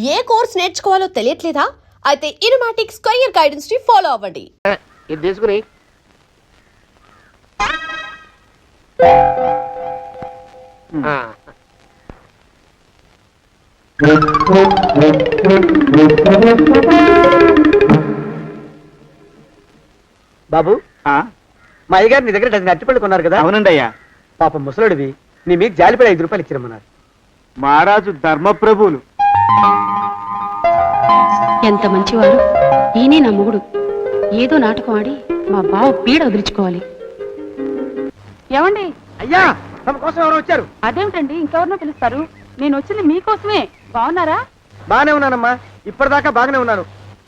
ఏ course నేర్చుకోవాలో తెలియట్లేదా? అయితే ఇనుమాటిక్స్ career guidance ని follow అవ్వండి. ఇది తీసుకుని బాబు, మా అయ్యగారు నీ దగ్గర డజన్ అరటిపళ్ళు కొన్నారు కదా? అవునండి అయ్యా. పాపం ముసలుడివి, నీ మీకు జాలిపడి 5 రూపాయలు ఇచ్చిరమ్మన్నారు. మహారాజు ధర్మప్రభువులు. ఎంత మంచివారు. ఈయనే నా మొగుడు. ఏదో నాటకం ఆడి మా బావ పీడ వదిలించుకోవాలి. ఏమండి? అయ్యా, తమ కోసం ఎవరో వచ్చారు. అదేమిటండి, ఇంకెవరినో పిలుస్తారు? నేను వచ్చింది మీకోసమే. బాగున్నారా? బాగానే ఉన్నానమ్మా, ఇప్పటిదాకా బాగానే ఉన్నాను.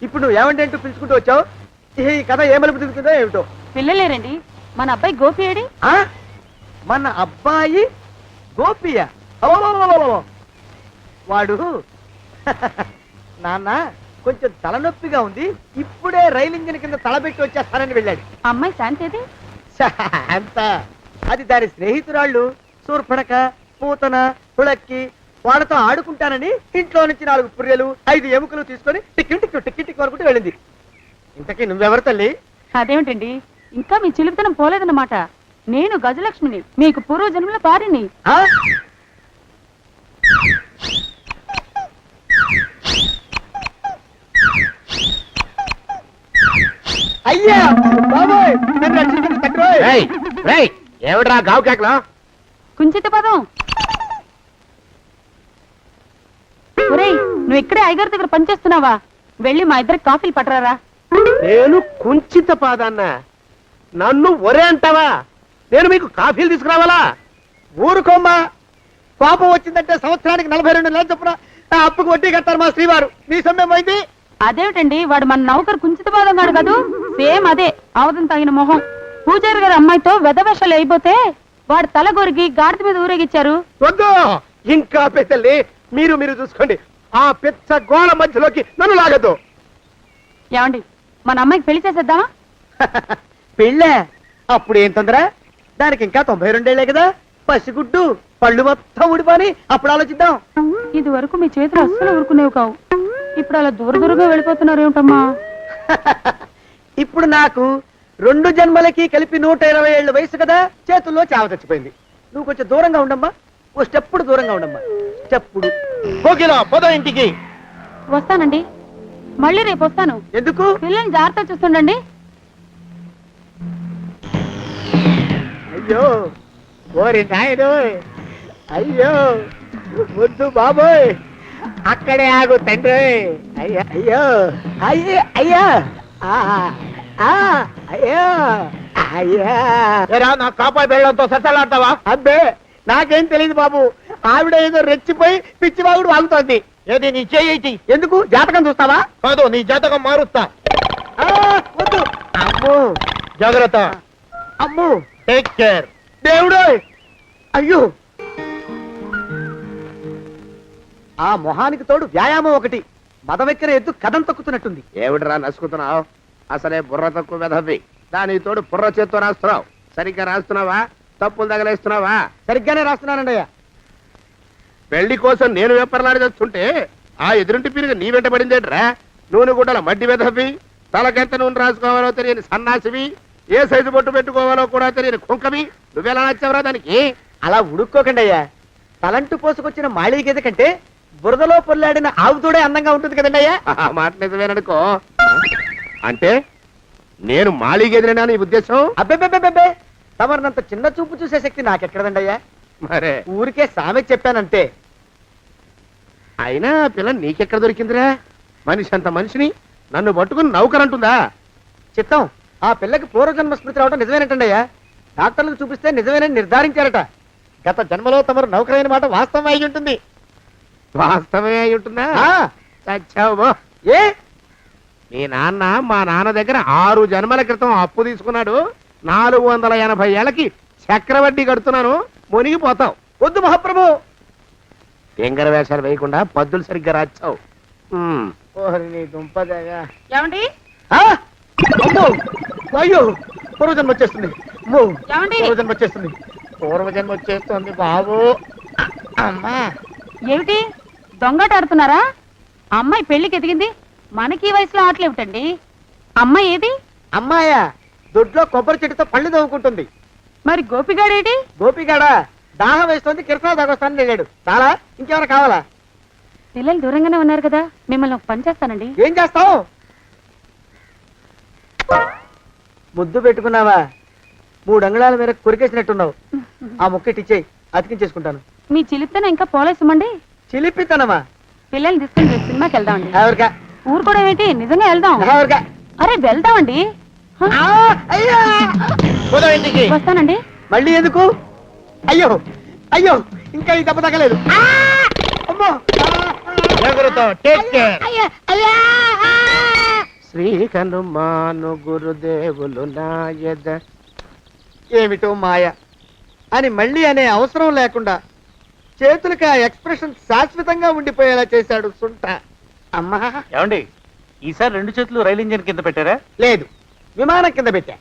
ఇప్పుడు నువ్వు ఏమంటే అంటూ పిలుచుకుంటూ వచ్చావు. ఈ కథ ఏ మలుపు తిరుగుతుందో ఏమిటో. పిల్లలేరండి. మన అబ్బాయి గోపి ఏడి? మన అబ్బాయి గోపియ? వాడు నాన్న కొంచెం తలనొప్పిగా ఉంది, ఇప్పుడే రైలు ఇంజిన్ కింద తలబెట్టి వచ్చేస్తానని వెళ్ళాడు. అమ్మాయి శాంతి అంత అది దాని స్నేహితురాళ్ళు సూర్పణక, పూతన, పుళక్కి వాళ్ళతో ఆడుకుంటానని ఇంట్లో నుంచి 4 పుర్రెలు 5 ఎముకలు తీసుకొని టిక్కి టిక్కి టిక్కి టిక్కి వరకు వెళ్ళింది. ఇంతకీ నువ్వెవరు తల్లి? అదేమిటండి, ఇంకా మీ చిలుపుతనం పోలేదన్నమాట. నేను గజలక్ష్మిని, మీకు పూర్వజన్మల పారిని. అయ్యా బాబోయ్, నన్ను రక్షించండి తండ్రోయ్. ఏమిట్రా గావు కేకలో? కుంచిత పదం. ఒరేయ్, నువ్వు ఇక్కడే అయ్యగారి దగ్గర పనిచేస్తున్నావా? వెళ్ళి మా ఇద్దరికి కాఫీలు పట్టరారా. నేను కుంచిత పాదాన్న, నన్ను ఒరే అంటావా? నేను మీకు కాఫీలు తీసుకురావాలా? ఊరుకోమ్మా, పాపం వచ్చిందంటే సంవత్సరానికి 42 నెలలు చొప్పున అప్పుకు వడ్డీ కట్టారు మా శ్రీవారు. నీ సొమ్మేం పోయింది? అదేమిటండి, వాడు మన నౌకరు కుంచిత పాదం గాడు కదూ. సేమ్ అదే, అవతం తగిన మొహం. పూజారి గారి అమ్మాయితో వెధవేషాలు అయిపోతే వాడు తల గొరిగి గాడిద మీద ఊరేగిచ్చారు. వద్దు, ఇంకా పెద్దల్ని మీరు చూసుకోండి. ఆ పెద్ద గోళ మధ్యలోకి నన్ను లాగద్దు. ఏమండి, మన అమ్మాయికి పెళ్లి చేసేద్దామా? పెళ్ళే? అప్పుడు ఏం తొందర? దానికి ఇంకా 92 ఏళ్లే కదా. పసిగుడ్డు పళ్ళు మొత్తం ఊడిపోని అప్పుడు ఆలోచిద్దాం. ఇది వరకు మీ చేతులు అస్సలు ఊరుకునేవి కావు. ఇప్పుడు అలా దూరదూరంగా వెళ్ళిపోతున్నారు ఏమిటమ్మా? ఇప్పుడు నాకు 2 జన్మలకి కలిపి 120 ఏళ్ళ వయసు కదా, చేతుల్లో చావ చచ్చిపోయింది. నువ్వు కొంచెం దూరంగా ఉండమ్మా, ఓ స్టెప్పుడు దూరంగా ఉండమ్మా. స్టెప్పుడు కోకిలో పోదా ఇంటికి. వస్తానండి, మళ్ళీ రేపు వస్తాను. ఎందుకు? పిల్లల్ని జాగ్రత్త చూస్తుండండి. అయ్యో ఓరి నాయుడు, అయ్యో వద్దు బాబోయ్, అక్కడే ఆగు తండ్రి. అయ్యా అయ్యో అయ్యో అయ్యా అయ్యో అయ్యా. నా కాపాయి బెళ్ళంతో సత్తలాడతావా? అబ్బే, నాకేం తెలియదు బాబు. ఆవిడ ఏదో రెచ్చిపోయి పిచ్చివాగుడు వాగుతోంది. ఏది నీ చేయి? ఎందుకు? జాతకం చూస్తావా? కాదు, నీ జాతకం మారుస్తా. వద్దు. అమ్మో, జాగ్రత్త. అమ్మో, టేక్ కేర్. దేవుడు. అయ్యో, ఆ మొహానికి తోడు వ్యాయామం ఒకటి. మదవెక్కిన ఎద్దు కథం తొక్కుతున్నట్టుంది. ఏమిటిరా నసుకుతున్నావు? అసలే బుర్ర తక్కువ వెధవి. దాని తోడు బుర్ర చేత్తో రాస్తున్నావు. సరిగ్గా రాస్తున్నావా? తప్పులు తగలేస్తున్నావా? సరిగ్గానే రాస్తున్నానండి అయ్యా. పెళ్లి కోసం నేను వెప్పర్లాడి చేస్తుంటే ఆ ఎదురింటి పిరిగి నీ వెంట పడిందేట్రా? నూనె గుడ్డల మడ్డి వెధవి, తలకెంత నూనె రాసుకోవాలో తెలియని సన్నాసివి, ఏ సైజు బొట్టు పెట్టుకోవాలో కూడా తెలియని కుంకవి. నువ్వెలా నచ్చావురా దానికి? అలా ఉడుక్కోకండి అయ్యా. తలంటు పోసుకొచ్చిన మాళీ గేదె కంటే బురదలో పొల్లాడిన ఆవుతోడే అందంగా ఉంటుంది కదండి అయ్యా. ఆ మాట నిజమేననుకో. అంటే నేను మాళీగెదిరినా నీ ఉద్దేశం? అబ్బెబ్బెబ్బెబ్బే, తమరినంత చిన్న చూపు చూసే శక్తి నాకెక్కడదండి అయ్యా. మరే ఊరికే సామె చెప్పానంటే. అయినా పిల్ల నీకెక్కడ దొరికిందిరా? మనిషి అంత మనిషిని నన్ను పట్టుకుని నౌకరంటుందా? చిత్తం, ఆ పిల్లకి పూర్వజన్మ స్మృతి రావడం నిజమేనటండి అయ్యా. డాక్టర్లకు చూపిస్తే నిజమేనని నిర్ధారించారట. గత జన్మలో తమరు నౌకరైన మాట వాస్తవం అయి ఉంటుంది. వాస్తవమే అయి ఉంటుందా? చచ్చావు. ఏ? మీ నాన్న మా నాన్న దగ్గర 6 జన్మల క్రితం అప్పు తీసుకున్నాడు. 480 ఏళ్ళకి చక్రవడ్డీ కడుతున్నాను. మునిగిపోతావు. వద్దు మహాప్రభు. ఎంగర వేషాలు వేయకుండా పద్దులు సరిగ్గా రాచావు. నీ దుంపదగా. ఏమండి? అయ్యో, పూర్వజన్మ వచ్చేస్తుంది. ఏమండి? పూర్వజన్మ వచ్చేస్తుంది బాబు. అమ్మా, ఏమిటి దొంగట ఆడుతున్నారా? అమ్మాయి పెళ్లికి ఎదిగింది, మనకి ఈ వయసులో ఆటలేమిటండి? అమ్మాయి ఏది? అమ్మాయా దొడ్లో కొబ్బరి చెట్టుతో పళ్ళు తవ్వుకుంటుంది. మరి గోపిగాడేటి? గోపిగాడ దాహం వేస్తుంది, కిరసా తాగొస్తానని వెళ్ళాడు. చాలా ఇంకేమైనా కావాలా? పిల్లలు దూరంగానే ఉన్నారు కదా, మిమ్మల్ని ఒక పని చేస్తానండి. ఏం చేస్తావు? ముద్దు పెట్టుకున్నావా? 3 అంగుళాల మేర కొరికేసినట్టున్నావు. ఆ ముక్కటి ఇచ్చేయి, అతికించేసుకుంటాను. మీ చిలిపితనం ఇంకా పోలేసమండి. చిలిపితనమా? పిల్లల్ని తీసుకుని రేపు సినిమాకి వెళ్దామండి. ఎవరికా? ఊరు కూడా ఏంటి, నిజంగా వెళ్దాం. ఎవరికా? అరే వెళ్దామండి. హ, అయ్యా పోదాం ఇంటికి. వస్తానండి. మళ్ళీ ఎందుకు? అయ్యో అయ్యో, ఇంకా ఈ దెబ్బ తగ్గలేదు. అమ్మో! శ్రీ హనుమాను గురుదేవులు నాయద. ఏమిటో మాయ అని మళ్ళీ అనే అవసరం లేకుండా చేతులకి ఆ ఎక్స్ప్రెషన్ శాశ్వతంగా ఉండిపోయేలా చేశాడు సుంట. అమ్మా ఏమండి, ఈసారి 2 చేతులు రైలు ఇంజిన్ కింద పెట్టారా? లేదు, విమానం కింద పెట్టా.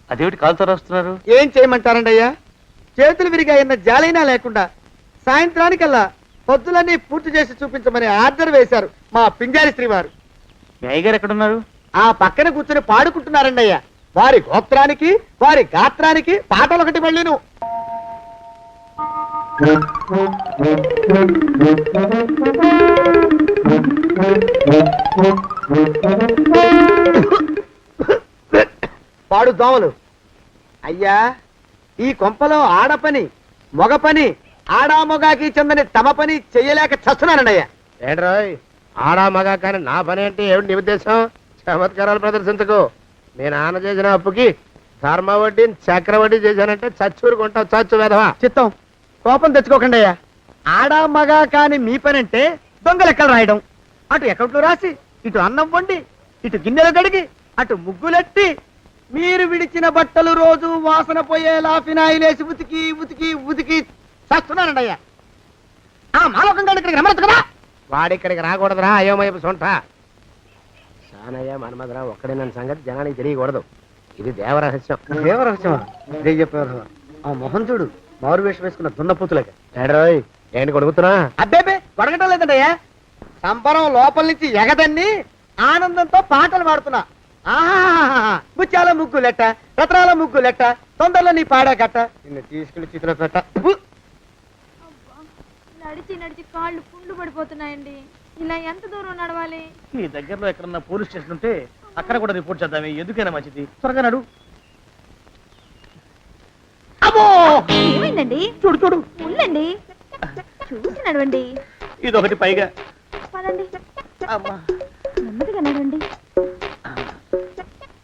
అదేమిటి కాలుతో రాస్తున్నారు? ఏం చేయమంటారండి అయ్యా? చేతులు విరిగాయన్న జాలైనా లేకుండా సాయంత్రానికల్లా పొద్దులన్నీ పూర్తి చేసి చూపించమని ఆర్డర్ వేశారు మా పింజారి శ్రీవారు. మీ అయ్యగారు ఎక్కడున్నారు? ఆ పక్కన కూర్చొని పాడుకుంటున్నారండి అయ్యా. వారి గోత్రానికి వారి గాత్రానికి పాటలు ఒకటి మళ్ళీను. పాడు దోమలు. అయ్యా, ఈ కొంపలో ఆడపని మొగ పని ఆడా మొగాకి చెందని తమ పని చెయ్యలేక చస్తున్నానండి అయ్యా. ఏంట్రాయ్ ఆడా మగా కానీ నా పని అంటే ఏమిటి నీ ఉద్దేశం? చమత్కారాలు ప్రదర్శించకు. మీ నాన్న చేసిన అప్పుకి ధర్మ వడ్డీ చక్ర వడ్డీ చేశానంటే చచ్చూరు కొంటావు, చచ్చు వెధవా. చిత్తం, కోపం తెచ్చుకోకండి అయ్యా. ఆడా మగా కాని మీ పని అంటే దొంగ లెక్కలు రాయడం. అటు అకౌంట్లో రాసి, ఇటు అన్నం వండి, ఇటు గిన్నెలు కడిగి, అటు ముగ్గులెట్టి, మీరు విడిచిన బట్టలు రోజు వాసన పోయేలా ఫినాయిలేసి ఉతికి ఉతికి ఉతికి చస్తున్నానండి అయ్యా. ఆ మాలోకం గారి ఇక్కడికి రమ్మచ్చు కదా. వాడిక్కడికి రాకూడదురా అయోమయపు సొంట. సానయ్య మన్మధరా ఒక్కడే నన్ను సంగతి జనానికి తెలియకూడదు. ఇది దేవరహస్యం. దేవరహస్యమా? ఆ మొహం చూడు, మారు వేషం వేసుకున్న దున్నపోతులగా. ఏడ్రోయ్ ఏంటి కొడుకుతున్నా? అబ్బేబే కొడగటం లేదండయ్యా. సంబరం లోపల నుంచి ఎగదన్ని ఆనందంతో పాటలు పాడుతున్నా. ఆహా, ముత్యాల ముగ్గులెట్ట, రత్నాల ముగ్గులెట్ట, తొందరలో నీ పాడా కట్ట, నిన్ను తీసుకెళ్లి చిత్ర పెట్ట. నడిచి నడిచి కాళ్ళు పుండ్లు పడిపోతున్నాయండి. ఇలా ఎంత దూరం నడవాలి? ఈ దగ్గరలో ఎక్కడన్నా పోలీస్ స్టేషన్ ఉంటే అక్కడ కూడా రిపోర్ట్ చేద్దామే, ఎందుకైనా మంచిది. త్వరగా నడు. అమ్మో! ఏమైందండి? చూడు చూడు. ఉండండి, చూసి నడవండి. ఇదొకటి పైగా. పదండి, అమ్మా, నెమ్మదిగా నడవండి.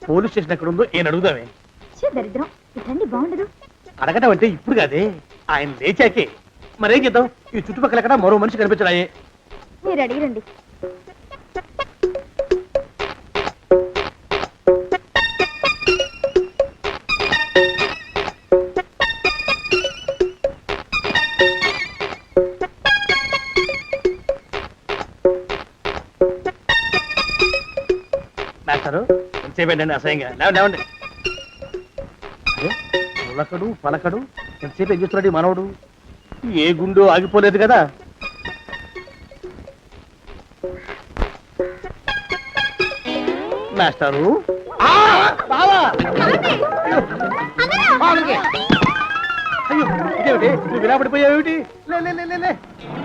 పోలీస్ స్టేషన్ ఎక్కడ ఉందో ఏం అడుగుదామే. ఛీ, దరిద్రం. ఇటండి, బాగుండదు. అడగటం అంటే ఇప్పుడు కాదే, ఆయన లేచాకే. మరేం చేద్దాం, ఈ చుట్టుపక్కల ఎక్కడ మరో మనిషి కనిపించడాయే. మీరు అడిగిరండి. మాస్టారు ఎంతసేపండి అసహ్యంగా? లేవండి లేవండి. అరే పులకడు పలకడు, ఎంతసేపు ఏం చేస్తున్నాడు ఈ మనవడు? ఏ గుండు ఆగిపోలేదు కదా. మాస్టారు అయ్యో, ఇదేమిటి నువ్వు ఇలా పడిపోయావేమిటి? లే లే లే, లే లే.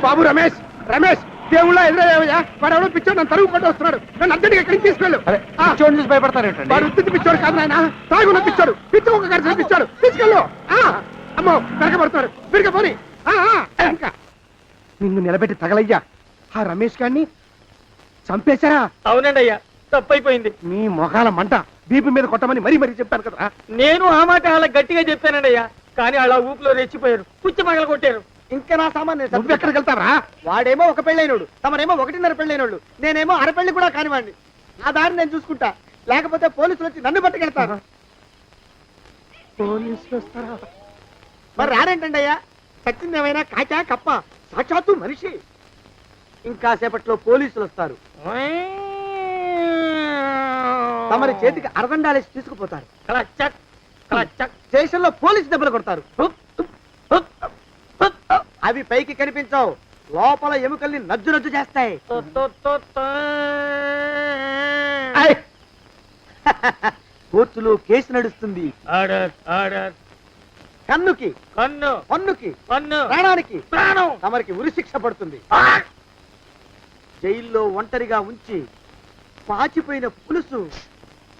బాబు రమేష్, రమేష్ దేవుళ్ళ ఎదురయ్యా. వాడు ఎవడో పిచ్చోడు నన్ను తరుగు కొట్టి వస్తున్నాడు. నన్ను అర్జెంట్గా ఎక్కడికి తీసుకెళ్ళు. చూడండి చూసి భయపడతారేంటండి? వాడు ఉత్తి పిచ్చోడు కాదు నాయన, తాగున్న పిచ్చోడు, పిచ్చి ఒక కలిసి పిచ్చాడు. తీసుకెళ్ళు. అమ్మో వెనకబడుతున్నాడు, విరిగపోని. ఇంకా నిన్ను నిలబెట్టి తగలయ్యా. ఆ రమేష్ గారిని చంపేశారా? అవునండి అయ్యా, తప్పైపోయింది. నీ మొఖాల మంట బీపీ మీద కొట్టమని మరీ మరీ చెప్పాను కదా. నేను ఆ మాట అలా గట్టిగా చెప్పానండి అయ్యా, కానీ అలా ఊపిలో రెచ్చిపోయారు, పుచ్చి పగల కొట్టారు. ఇంకా నా సామాన్ నువ్వు ఎక్కడికి వెళ్తావరా? వాడేమో ఒక పెళ్ళైనోడు, తమరేమో 1.5 పెళ్ళైనోళ్ళు, నేనేమో అరపెళ్ళి కూడా కానివ్వండి. నా దారి నేను చూసుకుంటా, లేకపోతే పోలీసులు వచ్చి నన్ను పట్టుకెళ్తారు. పోలీసులు వస్తారా? మరి రారేంటండి అయ్యా, సచ్చింది ఏమైనా కాచా కప్ప, సాక్షాత్తు మనిషి. ఇంకా సేపట్లో పోలీసులు వస్తారు, తమరి చేతికి అరదండాలేసి తీసుకుపోతారు. స్టేషన్ లో పోలీసు దెబ్బలు కొడతారు, అవి పైకి కనిపించవు, లోపల ఎముకల్ని నజ్జు నజ్జు చేస్తాయి. ఐ! కోర్టులో కేసు నడుస్తుంది. ఆర్డర్ ఆర్డర్ కన్నుకి కన్ను పన్నుకి కన్ను ప్రాణానికి ప్రాణం తమరికి ఉరిశిక్ష పడుతుంది. జైల్లో ఒంటరిగా ఉంచి పాచిపోయిన పులుసు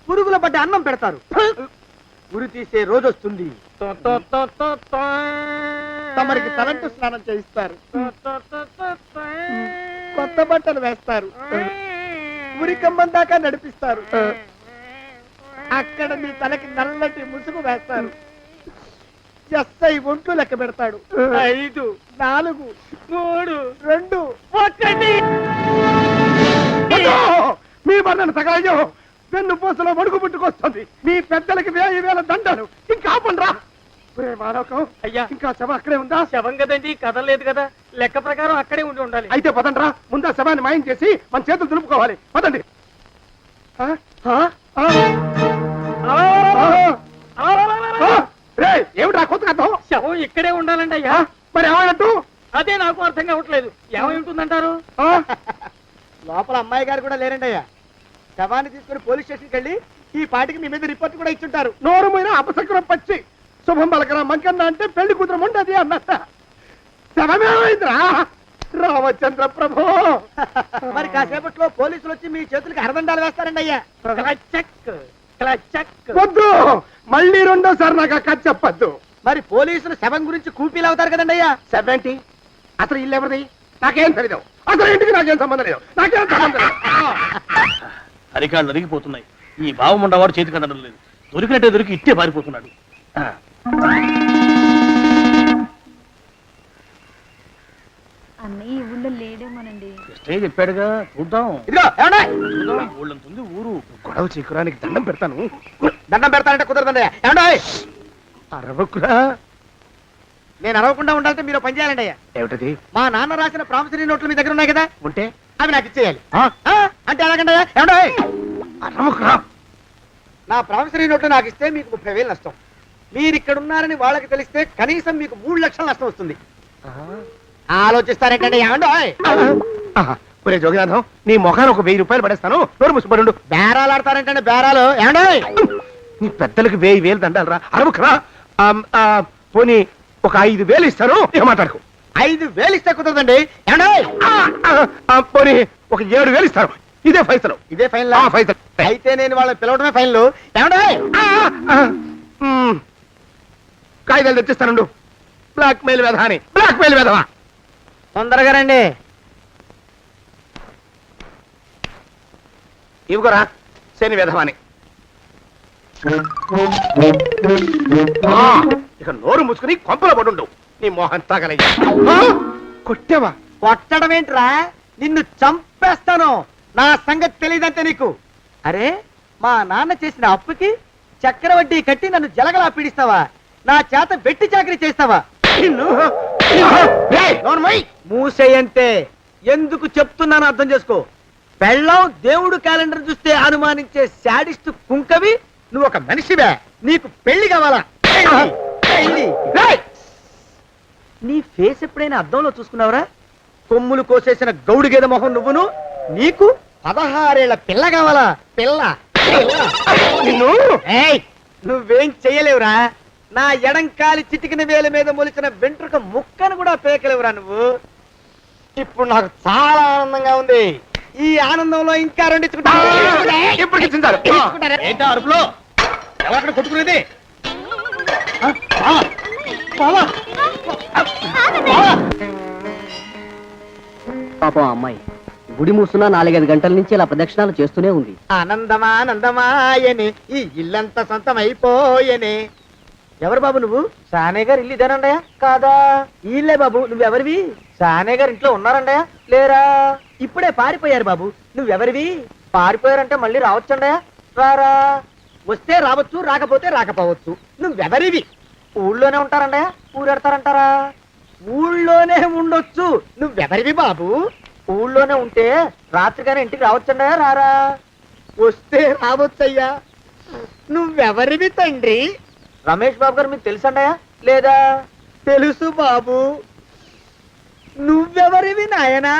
పురుగుల పడ్డ అన్నం పెడతారు. ఉరి తీసే రోజు వస్తుంది. తమరికి తలంటు స్నానం చేయిస్తారు. కొత్త బట్టలు వేస్తారు. ఉరికంబం దాకా నడిపిస్తారు. అక్కడ మీ తలకి నల్లటి ముసుగు వేస్తారు. ఎస్ఐ ఒంట్లు లెక్క పెడతాడు. 5 4 3 2 1. మీ వర్ణన సగాయో వెన్ను పూసలో మడుగు పుట్టుకొస్తుంది. మీ పెద్దలకి 1000 దండలు. ఇంకా ఆపండ్రా. ఒరే మానవకం, అయ్యా. ఇంకా శవం అక్కడే ఉందా? శవం కదండి, కదలేదు కదా, లెక్క ప్రకారం అక్కడే ఉండి ఉండాలి. అయితే పదండ్రా. ముందా శవాన్ని మాయం చేసి మన చేతులు దులుపుకోవాలి. పదండి. ఆ? ఆ? ఆ? ఆ? రేయ్, ఏమిట్రా కొత్త కథ? శవం ఇక్కడే ఉండాలండి అయ్యా. మరి ఏమైనట్టు? అదే నాకు అర్థం కావట్లేదు. ఏమై ఉంటుందంటారు? ఆ? లోపల అమ్మాయి గారు కూడా లేరండి అయ్యా. శవాన్ని తీసుకుని పోలీస్ స్టేషన్కి వెళ్ళి ఈ పాటికి మీ మీద రిపోర్ట్ కూడా ఇచ్చుంటారు. నోరు మీద అపశకునం పచ్చి శుభం పలకరా మంకన్న అంటే పెళ్లి కూతురం ఉండదు అన్నట్ట. శవమేమైందిరా? రామచంద్ర ప్రభు. మరి కాసేపట్లో పోలీసులు వచ్చి మీ చేతులకి అరదండాలు వేస్తారండి అయ్యా. క్లచక్ క్లచక్. వద్దు, మళ్ళీ రెండోసారి నాకు ఆ కథ చెప్పద్దు. మరి పోలీసులు శవం గురించి కూపీలు అవుతారు కదండి అయ్యా. సెవెంటీ అసలు ఇల్లు ఎవరిది? నాకేం తెలీదు. అసలు ఇంటికి నాకేం సంబంధం లేదు. నాకేం సంబంధం లేదు. అరికాళ్ళు అరిగిపోతున్నాయి. ఈ బావముండవాడు చేతికి అందడం లేదు. దొరికినట్టే దొరికి ఇట్టే పారిపోతున్నాడు. అన్నయ్య ఈ ఊళ్ళో లేడేమోనండి. స్టేజ్ చెప్పాడుగా, చూద్దాం. ఇదిగో ఏమండి? ఊళ్ళంతుంది ఊరు. గొడవ చీకురానికి దండం పెడతాను. దండం పెడతానంటే కుదరదండి అయ్యా. ఏమండి? అరవకురా. నేను అరవకుండా ఉండాలంటే మీరు పని చేయాలండి అయ్యా. ఏమిటది? మా నాన్న రాసిన ప్రామిసరీ నోట్లు మీ దగ్గర ఉన్నాయి కదా, ఉంటే అవి నాకు ఇచ్చేయాలి. ఆ? అంటే ఎలాగండి అయ్యా? ఏమండి? అరవకురా. నా ప్రామిసరీ నోట్లు నాకు ఇస్తే మీకు 30,000 నష్టం. మీరు ఇక్కడ ఉన్నారని వాళ్ళకి తెలిస్తే కనీసం మీకు 3 లక్షల నష్టం వస్తుంది. ఆలోచిస్తారేంటండి? ఏమండి? ఒరే జోగినాథం, నీ మొఖాన్ని ఒక 1000 రూపాయలు పడేస్తాను. నోరు ముసుపడు. బేరాలు ఆడతారేంటండి? బేరాలు ఏమండి? నీ పెద్దలకు 1000 దండాలరా. అరవకురా. పోనీ ఒక 5,000 ఇస్తాను. ఏమాటాడుకో. 5,000 ఇస్తే కుదరదండి. ఏమండి? పోనీ ఒక 7,000 ఇస్తాను. ఇదే ఫైసలు. ఇదే ఫైన్ ఫైసలు. అయితే నేను వాళ్ళని పిలవడమే ఫైన్లు. ఏమండి? కాగితాలు తెచ్చిస్తానుండు. బ్లాక్ మెయిల్ వెధవాని. బ్లాక్ మెయిల్ వెధవా. తొందరగా రండి. ఇవిగోరా శని వెధవాని. ఇక నోరు మూసుకుని కొంపల పడుండు. నీ మోహన్ తాగలయ్యా. కొట్టావా? కొట్టడం ఏంట్రా? నిన్ను చంపేస్తాను. నా సంగతి తెలియదంటే నీకు. అరే, మా నాన్న చేసిన అప్పుకి చక్రవడ్డీ కట్టి నన్ను జలగలా పీడిస్తావా? నా చేత వెట్టి చాకరీ చేస్తావా? మూసేయంతే. ఎందుకు చెప్తున్నాను అర్థం చేసుకో. పెళ్ళం దేవుడు క్యాలెండర్ చూస్తే అనుమానించే శాడిస్ట్ కుంకవి నువ్వు ఒక మనిషివే. నీకు పెళ్లి కావాలా? పెళ్లి. నీ ఫేస్ ఎప్పుడైనా అద్దంలో చూసుకున్నావురా? కొమ్ములు కోసేసిన గౌడు గేదె మొహం నువ్వును. నీకు 16 ఏళ్ల పిల్ల కావాలా? పిల్ల. నిన్ను ఏయ్, నువ్వేం చెయ్యలేవురా. నా ఎడంకాలి చిటికిన వేల మీద మొలిచిన వెంట్రుక ముక్కను కూడా పేకలేవురా నువ్వు. ఇప్పుడు నాకు చాలా ఆనందంగా ఉంది. ఈ ఆనందంలో ఇంకా రెండించుకుంటా. ఎప్పటికి చింతారు. ఏంటా అరుపులో? ఎవరక్కడ కొట్టుకునేది? పాపం అమ్మాయి గుడి మూసున్న 4-5 గంటల నుంచి ఇలా ప్రదక్షిణాలు చేస్తూనే ఉంది. ఆనందమానందమాయని ఈ ఇల్లంతా సొంతం అయిపోయనే. ఎవరు బాబు నువ్వు? సానే గారు ఇల్లు ఇదేనండయా? కాదా? ఇల్లే బాబు. నువ్వెవరివి? సానే గారు ఇంట్లో ఉన్నారండయా? లేరా? ఇప్పుడే పారిపోయారు బాబు. నువ్వెవరివి? పారిపోయారంటే మళ్ళీ రావచ్చండయా? రారా. వస్తే రావచ్చు, రాకపోతే రాకపోవచ్చు. నువ్వెవరివి? ఊళ్ళోనే ఉంటారండయా? ఊరెడతారంటారా? ఊళ్ళోనే ఉండొచ్చు. నువ్వెవరివి బాబు? ఊళ్ళోనే ఉంటే రాత్రిగానే ఇంటికి రావచ్చండయా? రారా. వస్తే రావచ్చయ్యా. నువ్వెవరివి తండ్రి? రమేష్ బాబు గారు మీకు తెలుసండయా? లేదా? తెలుసు బాబు. నువ్వెవరివి నాయనా?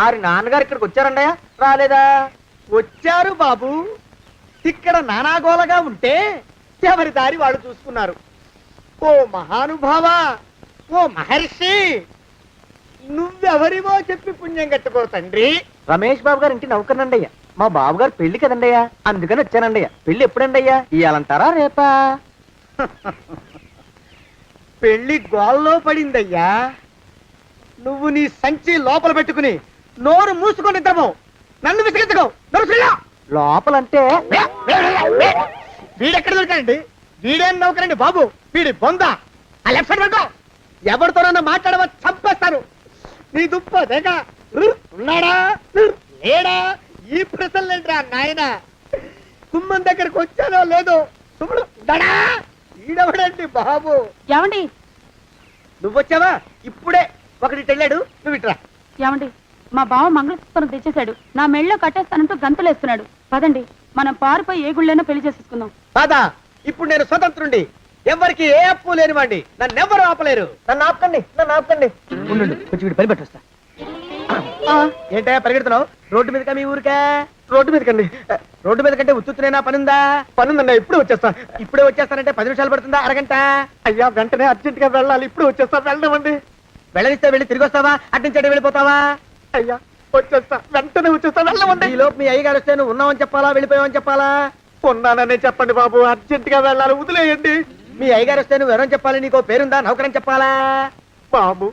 ఆరి నాన్నగారు ఇక్కడికి వచ్చారండయ్యా? రాలేదా? వచ్చారు బాబు. ఇక్కడ నానాగోలగా ఉంటే ఎవరి దారి వాళ్ళు చూసుకున్నారు. ఓ మహానుభావ, ఓ మహర్షి, నువ్వెవరివో చెప్పి పుణ్యం కట్టుకో తండ్రి. రమేష్ బాబు గారు ఇంటి నౌకర్నండయ్యా. మా బాబు గారు పెళ్లి కదండయ్యా, అందుకని వచ్చానండయ్యా. పెళ్లి ఎప్పుడండయ్యా? ఇయ్యాలంటారా రేపా? పెళ్లి గోల్లో పడిందయ్యా. నువ్వు నీ సంచి లోపల పెట్టుకుని నోరు మూసుకొని నిద్రపో. నన్ను విసిగించుకో. లోపలంటే వీడెక్కడ దొరికాడండి? వీడేం నౌకరండి బాబు, వీడి బొంద. ఆ లెఫ్ట్ సైడ్ పడుకో. ఎవరితోనన్నా మాట్లాడవా చంపేస్తాను. నీ దుప్ప దేక ఉన్నాడా లేడా? ఈ ప్రశ్నలేంట్రా నాయన. కుమ్మం దగ్గరకు వచ్చానో లేదో తుమ్ముడు దడా. ఈడవడండి బాబు. ఏమండి నువ్వొచ్చావా? ఇప్పుడే ఒకటి వెళ్ళాడు, నువ్వు ఇట్రా. ఏమండి మా బావ మంగళసూత్రం తెచ్చేశాడు. నా మెళ్ళో కట్టేస్తానంటూ గంతులేస్తున్నాడు. పదండి మనం పారిపోయి ఏ గుళ్ళైనా పెళ్లి చేసేసుకుందాం. బాదా, ఇప్పుడు నేను స్వతంత్రుండి, ఎవరికి ఏ అప్పు లేనివాడి. నన్ను ఎవరు ఆపలేరు. నన్ను ఆపకండి, నన్ను ఆపకండి. ఉండు, కొంచెం వీడు పని పెట్టొస్తా. ఏంటయ్యా పరిగెడుతున్నావు? రోడ్డు మీదకా మీ ఊరికా? రోడ్డు మీదకండి. రోడ్డు మీద కంటే ఉత్తునేనా? పనుందా? పనుందన్నా. ఇప్పుడే వచ్చేస్తా. ఇప్పుడే వచ్చేస్తానంటే 10 నిమిషాలు పడుతుందా? అరగంట? అయ్యా వెంటనే అర్జెంట్ గా వెళ్ళాలి. ఇప్పుడు వచ్చేస్తా. వెళ్ళమండి. వెళ్ళనిస్తే వెళ్ళి తిరిగి వస్తావా? అడ్డించండి వెళ్ళిపోతావా? అయ్యా వచ్చేస్తా, వెంటనే వచ్చేస్తా. వెళ్ళమండి. ఈ లోపు మీ అయ్యగారు వస్తే నువ్వు ఉన్నావని చెప్పాలా, వెళ్ళిపోయావని చెప్పాలా? ఉన్నాననే చెప్పండి బాబు, అర్జెంట్ గా వెళ్ళాలి, వదిలేయండి. మీ అయ్యగారు వస్తే నువ్వు ఎవరని చెప్పాలి? నీకో పేరుందా? నౌకరని చెప్పాలా? బాబు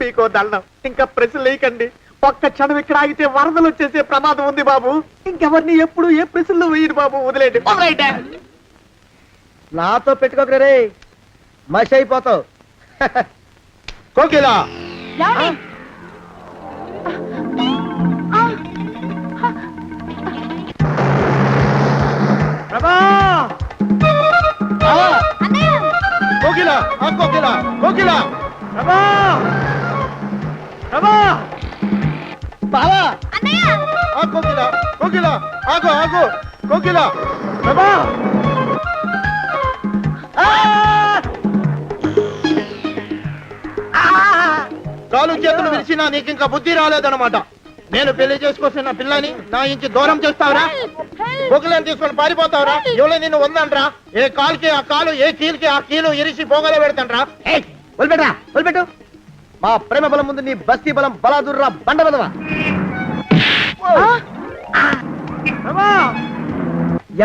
మీకో దండం, ఇంకా ప్రశ్నలు వేయకండి. ఒక్క క్షణం ఇక్కడ ఆగితే వరదలు వచ్చేసే ప్రమాదం ఉంది బాబు. ఇంకెవరిని ఎప్పుడు ఏ ప్రశ్నలు వేయరు బాబు, వదిలేయండి. నాతో పెట్టుకోకరే రే, మషి అయిపోతావు. కోకిలా ఏమండి? ప్రభా! కోకిలా కోకిలా కోకిలా ప్రభా! ప్రభా! బావా! కోకిలా కోకిలా ఆగు ఆగు కోకిలా. ప్రభా! ఆ! కాలు చేతులు విరిచినా నీకు ఇంకా బుద్ధి రాలేదన్నమాట. నేను పెళ్లి చేసుకొస్తున్న పిల్లని నా ఇంటి దూరం చేస్తావురా? బొగ్గులను తీసుకొని పారిపోతావురా? ఎవరో నిన్ను ఉందంట్రా? ఏ కాలుకి ఆ కాలు, ఏ కీలుకి ఆ కీలు ఇరిచి బొగలో పెడతాంట్రా? వదిలిపెట్టరా, వదిలిపెట్టు. మా ప్రేమ బలం ముందు నీ బస్తీ బలం బలాదుర్రా బండ బలవా.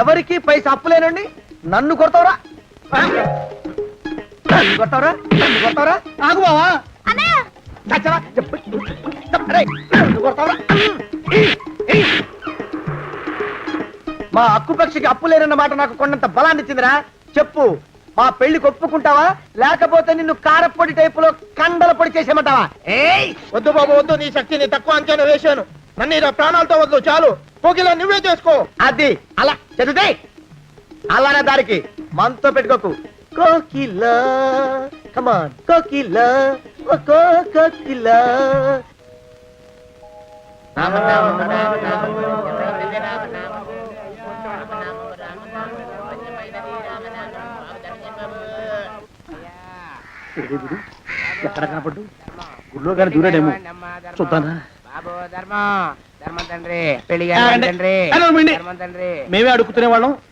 ఎవరికి పైసా అప్పులేనండి నన్ను కొడతావురా? కొడతావురా? కొడతావురా? ఆగు బావా. చచ్చరా? రేయ్, నన్ను కొడతావురా? మా అక్కుపక్షికి అప్పు లేనన్న మాట నాకు కొండంత బలాన్ని ఇచ్చిందిరా. చెప్పు, మా పెళ్లికి ఒప్పుకుంటావా, లేకపోతే నిన్ను కారపొడి టైపులో కండల పొడి చేసేమంటావా? వద్దు బాబు వద్దు, నీ శక్తిని తక్కువ అంచనా వేశాను. నన్ను ఇలా ప్రాణాలతో వద్దు, చాలు. కోకిలా నువ్వే చేసుకో. అది అలా చదివితే అలానే దారికి మనతో పెట్టుకోకు. కోకిలా కమాన్ కోకిలా, ఓ కోకిలా. ఎక్కడ కనపడ్డు? గుళ్ళో కానీ దూరాడేమో, చూద్దానా? ధర్మం ధర్మం తండ్రి, పెళ్లి మేమే అడుగుతునే వాళ్ళం.